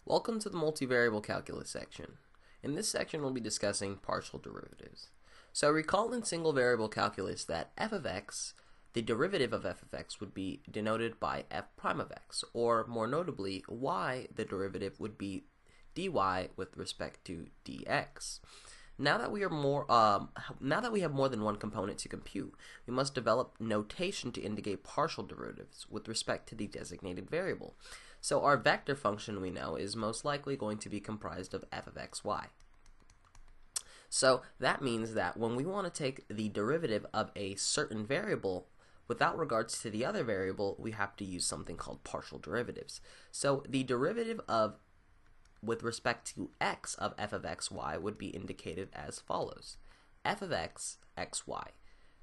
Welcome to the multivariable calculus section. In this section we'll be discussing partial derivatives. So recall in single variable calculus that f of x, the derivative of f of x would be denoted by f prime of x, or more notably y, the derivative would be dy with respect to dx. Now that we have more than one component to compute, we must develop notation to indicate partial derivatives with respect to the designated variable. So our vector function, we know, is most likely going to be comprised of f of x, y. So that means that when we want to take the derivative of a certain variable without regards to the other variable, we have to use something called partial derivatives. So the derivative of with respect to x of f of x, y would be indicated as follows. F of x, x, y.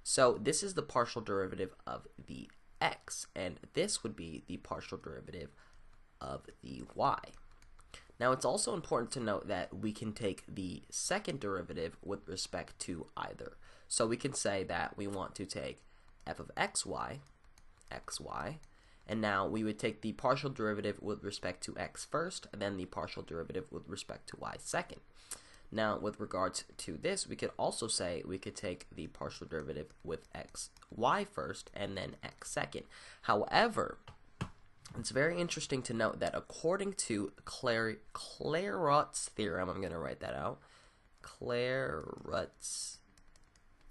So this is the partial derivative of the x, and this would be the partial derivative of the y. Now it's also important to note that we can take the second derivative with respect to either. So we can say that we want to take f of xy, xy, and now we would take the partial derivative with respect to x first, and then the partial derivative with respect to y second. Now with regards to this, we could also say we could take the partial derivative with y first and then x second. However, it's very interesting to note that according to Clairaut's theorem, I'm going to write that out, Clairaut's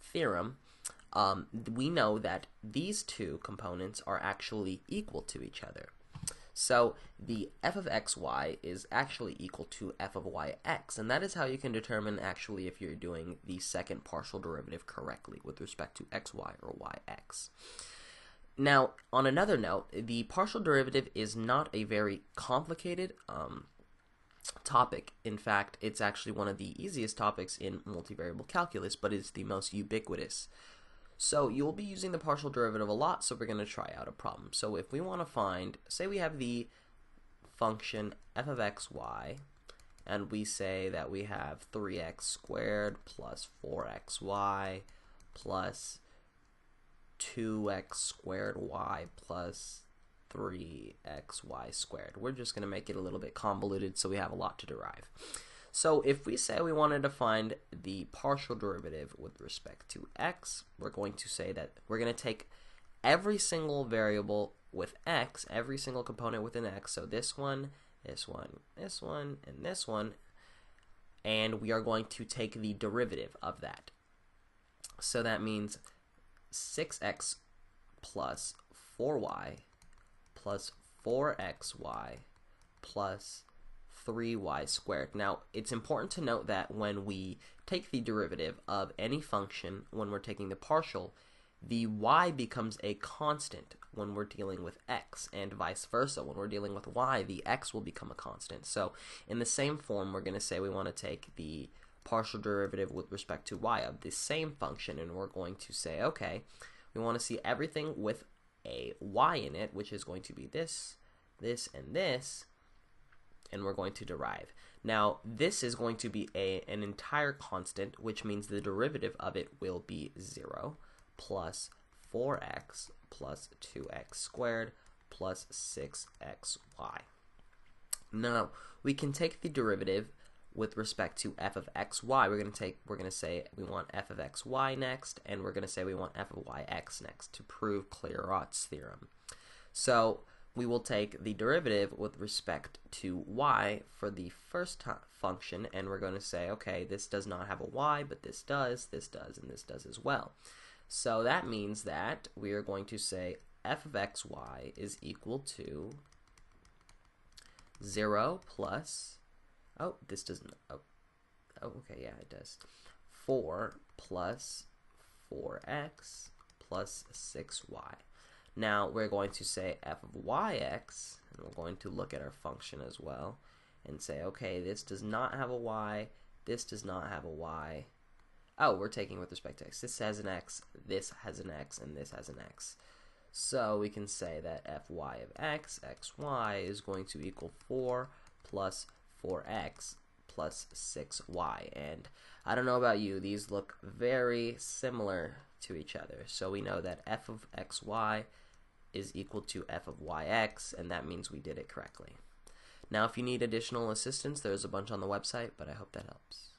theorem, we know that these two components are actually equal to each other. So the f of xy is actually equal to f of yx, and that is how you can determine actually if you're doing the second partial derivative correctly with respect to xy or yx. Now, on another note, the partial derivative is not a very complicated topic. In fact, it's actually one of the easiest topics in multivariable calculus, but it's the most ubiquitous. So you'll be using the partial derivative a lot, so we're going to try out a problem. So if we want to find, say we have the function f of xy, and we say that we have 3x squared plus 4xy plus 2x squared y plus 3xy squared. We're just going to make it a little bit convoluted so we have a lot to derive. So if we say we wanted to find the partial derivative with respect to x, we're going to say that we're going to take every single variable with x, every single component with an x, so this one, this one, this one, and this one, and we are going to take the derivative of that. So that means 6x plus 4y plus 4xy plus 3y squared. Now, it's important to note that when we take the derivative of any function, when we're taking the partial, the y becomes a constant when we're dealing with x, and vice versa. When we're dealing with y, the x will become a constant. So in the same form, we're going to say we want to take the partial derivative with respect to y of the same function, and we're going to say, okay, we want to see everything with a y in it, which is going to be this, this, and this, and we're going to derive. Now, this is going to be an entire constant, which means the derivative of it will be 0 plus 4x plus 2x squared plus 6xy. Now, we can take the derivative with respect to f of xy. We're going to say we want f of xy next, and we're going to say we want f of yx next to prove Clairaut's theorem. So we will take the derivative with respect to y for the first function, and we're going to say, okay, this does not have a y, but this does, and this does as well. So that means that we are going to say f of xy is equal to 0 plus, oh, this doesn't, oh, okay, yeah, it does, 4 plus 4x plus 6y. Now we're going to say f of yx, and we're going to look at our function as well, and say, okay, this does not have a y, this does not have a y. Oh, we're taking with respect to x. This has an x, this has an x, and this has an x. So we can say that fy of x, xy, is going to equal 4 plus 4x plus 6y. And I don't know about you, these look very similar to each other. So we know that f of xy is equal to f of yx, and that means we did it correctly. Now, if you need additional assistance, there's a bunch on the website, but I hope that helps.